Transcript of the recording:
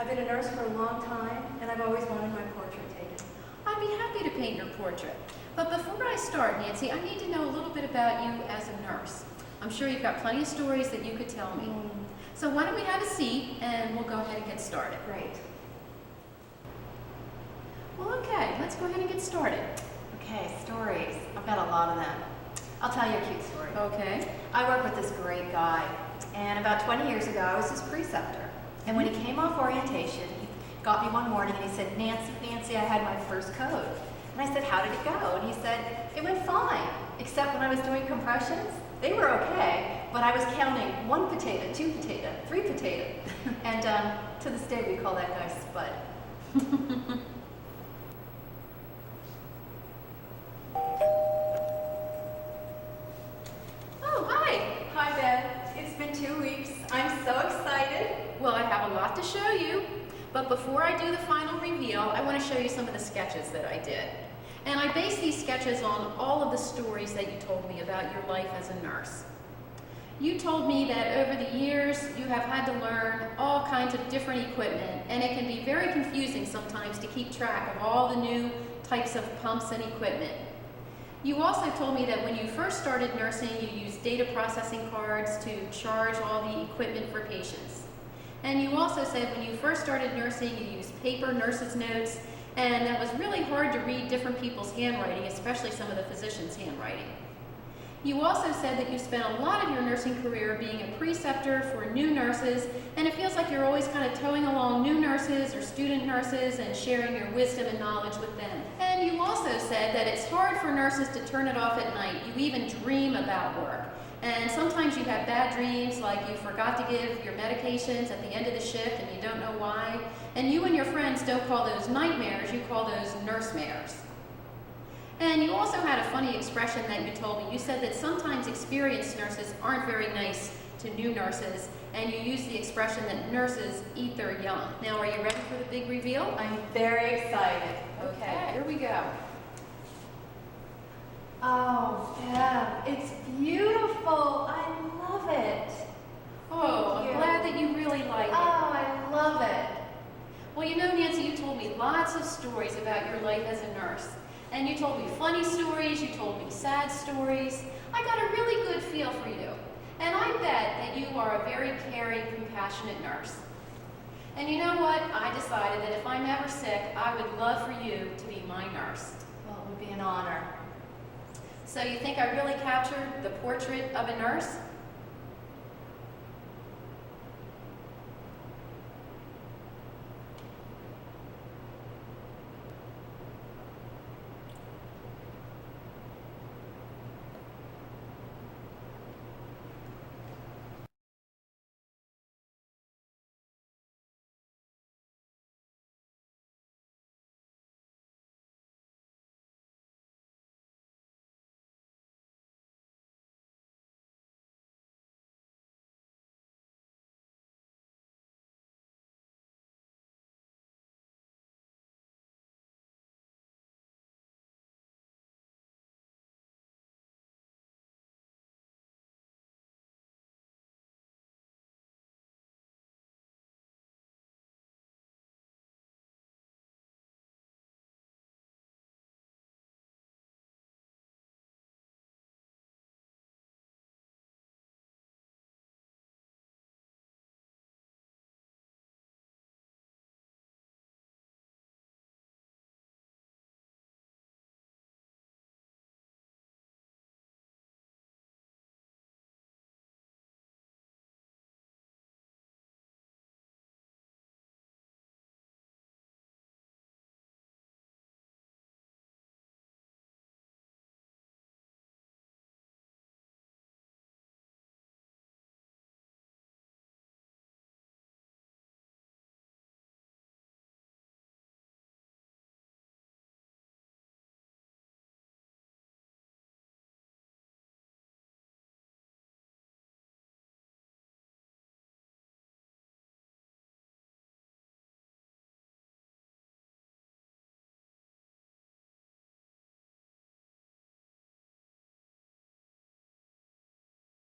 I've been a nurse for a long time, and I've always wanted my portrait taken. I'd be happy to paint your portrait. But before I start, Nancy, I need to know a little bit about you as a nurse. I'm sure you've got plenty of stories that you could tell me. So why don't we have a seat, and we'll go ahead and get started. Great. Well, okay, let's go ahead and get started. Okay, stories. I've got a lot of them. I'll tell you a cute story. Okay. I work with this great guy, and about 20 years ago, I was his preceptor. And when he came off orientation, he got me one morning and he said, Nancy, I had my first code. And I said, how did it go? And he said, it went fine, except when I was doing compressions, they were okay, but I was counting 1 potato, 2 potato, 3 potato. And to this day, we call that guy Spud. Oh, hi. Hi, Bev. It's been 2 weeks. I'm so excited. Well, I have a lot to show you, but before I do the final reveal, I want to show you some of the sketches that I did. And I based these sketches on all of the stories that you told me about your life as a nurse. You told me that over the years, you have had to learn all kinds of different equipment, and it can be very confusing sometimes to keep track of all the new types of pumps and equipment. You also told me that when you first started nursing, you used data processing cards to charge all the equipment for patients. And you also said when you first started nursing, you used paper nurses' notes, and that was really hard to read different people's handwriting, especially some of the physicians' handwriting. You also said that you spent a lot of your nursing career being a preceptor for new nurses, and it feels like you're always kind of towing along new nurses or student nurses and sharing your wisdom and knowledge with them. And you also said that it's hard for nurses to turn it off at night. You even dream about work. And sometimes you have bad dreams, like you forgot to give your medications at the end of the shift and you don't know why. And you and your friends don't call those nightmares, you call those nurse-mares. And you also had a funny expression that you told me. You said that sometimes experienced nurses aren't very nice to new nurses, and you used the expression that nurses eat their young. Now, are you ready for the big reveal? I'm very excited. Okay, here we go. Oh, Bev, it's beautiful. I love it. Oh, I'm glad that you really like it. Oh, I love it. Well, you know, Nancy, you told me lots of stories about your life as a nurse. And you told me funny stories, you told me sad stories. I got a really good feel for you. And I bet that you are a very caring, compassionate nurse. And you know what? I decided that if I'm ever sick, I would love for you to be my nurse. Well, it would be an honor. So you think I really captured the portrait of a nurse?